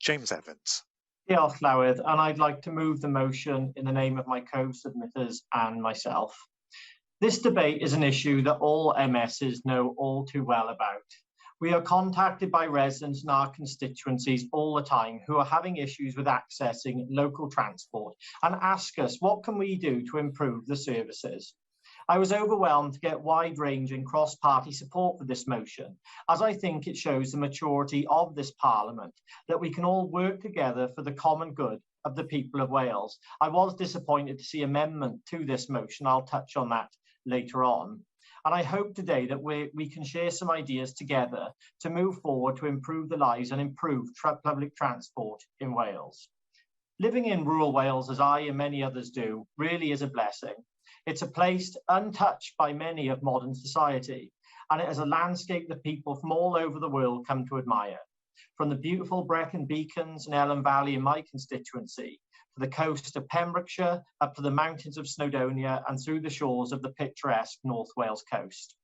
James Evans. Diolch, Llywyd, and I'd like to move the motion in the name of my co-submitters and myself. This debate is an issue that all MSs know all too well about. We are contacted by residents in our constituencies all the time who are having issues with accessing local transport and ask us, what can we do to improve the services? I was overwhelmed to get wide-ranging cross-party support for this motion, as I think it shows the maturity of this Parliament, that we can all work together for the common good of the people of Wales. I was disappointed to see amendment to this motion. I'll touch on that later on. And I hope today that we can share some ideas together to move forward to improve the lives and improve public transport in Wales. Living in rural Wales, as I and many others do, really is a blessing. It's a place untouched by many of modern society, and it is a landscape that people from all over the world come to admire. From the beautiful Brecon Beacons and Ellen Valley in my constituency, to the coast of Pembrokeshire, up to the mountains of Snowdonia and through the shores of the picturesque North Wales coast.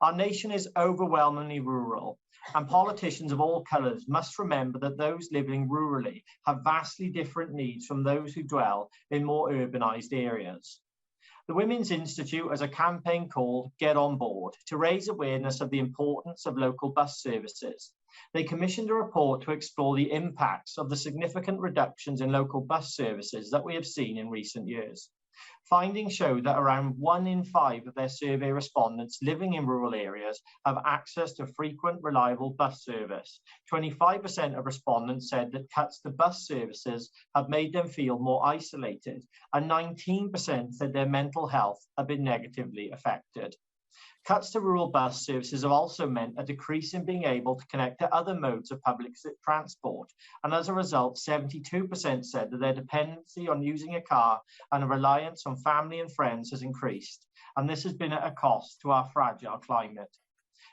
Our nation is overwhelmingly rural, and politicians of all colours must remember that those living rurally have vastly different needs from those who dwell in more urbanised areas. The Women's Institute has a campaign called Get On Board to raise awareness of the importance of local bus services. They commissioned a report to explore the impacts of the significant reductions in local bus services that we have seen in recent years. Findings show that around 1 in 5 of their survey respondents living in rural areas have access to frequent, reliable bus service. 25% of respondents said that cuts to bus services have made them feel more isolated, and 19% said their mental health have been negatively affected. Cuts to rural bus services have also meant a decrease in being able to connect to other modes of public transport, and as a result, 72% said that their dependency on using a car and a reliance on family and friends has increased, and this has been at a cost to our fragile climate.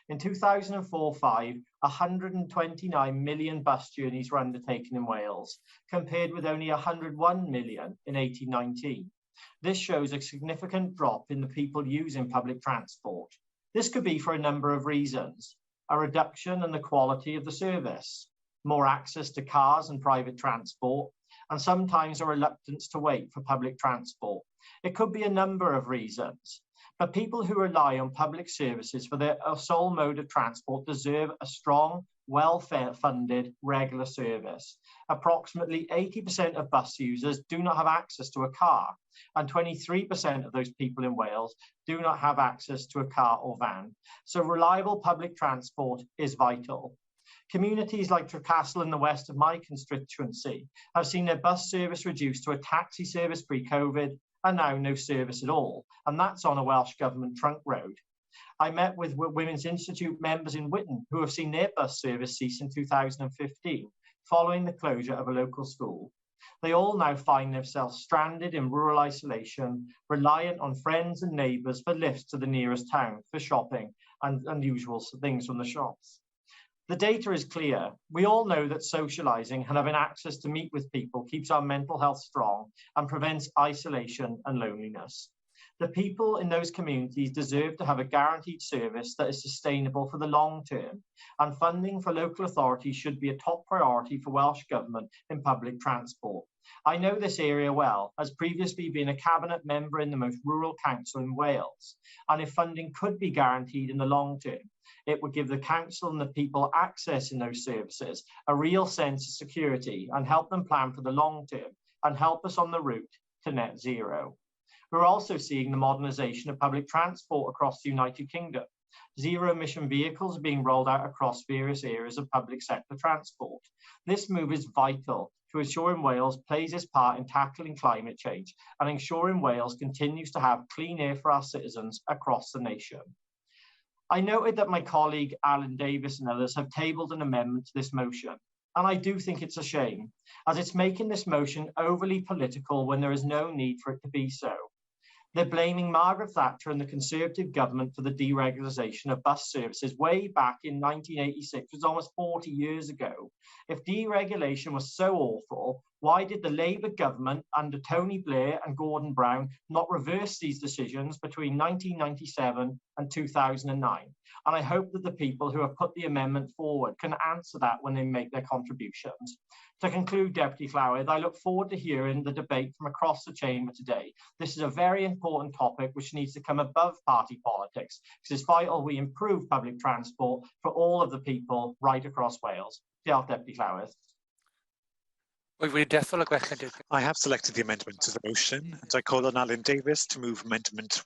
In 2004-05, 129 million bus journeys were undertaken in Wales, compared with only 101 million in 1819. This shows a significant drop in the people using public transport. This could be for a number of reasons: a reduction in the quality of the service, more access to cars and private transport, and sometimes a reluctance to wait for public transport. It could be a number of reasons, but people who rely on public services for their sole mode of transport deserve a strong, well-funded, regular service. Approximately 80% of bus users do not have access to a car, and 23% of those people in Wales do not have access to a car or van. So reliable public transport is vital. Communities like Trecastle in the west of my constituency have seen their bus service reduced to a taxi service pre-COVID and now no service at all, and that's on a Welsh Government trunk road. I met with Women's Institute members in Whitton who have seen their bus service cease in 2015, following the closure of a local school. They all now find themselves stranded in rural isolation, reliant on friends and neighbours for lifts to the nearest town for shopping and unusual things from the shops. The data is clear. We all know that socialising and having access to meet with people keeps our mental health strong and prevents isolation and loneliness. The people in those communities deserve to have a guaranteed service that is sustainable for the long term, and funding for local authorities should be a top priority for Welsh Government in public transport. I know this area well, as previously being a cabinet member in the most rural council in Wales, and if funding could be guaranteed in the long term, it would give the council and the people accessing those services a real sense of security and help them plan for the long term and help us on the route to net zero. We're also seeing the modernisation of public transport across the United Kingdom. Zero-emission vehicles are being rolled out across various areas of public sector transport. This move is vital to ensuring Wales plays its part in tackling climate change and ensuring Wales continues to have clean air for our citizens across the nation. I noted that my colleague Alan Davis and others have tabled an amendment to this motion, and I do think it's a shame, as it's making this motion overly political when there is no need for it to be so. They're blaming Margaret Thatcher and the Conservative government for the deregulation of bus services way back in 1986, which was almost 40 years ago. If deregulation was so awful, why did the Labour government under Tony Blair and Gordon Brown not reverse these decisions between 1997 and 2009? And I hope that the people who have put the amendment forward can answer that when they make their contributions. To conclude, Deputy Llywelyn, I look forward to hearing the debate from across the chamber today. This is a very important topic which needs to come above party politics, because it's vital we improve public transport for all of the people right across Wales. Diolch, Deputy Llywelyn. I have selected the amendment to the motion, and I call on Alan Davies to move Amendment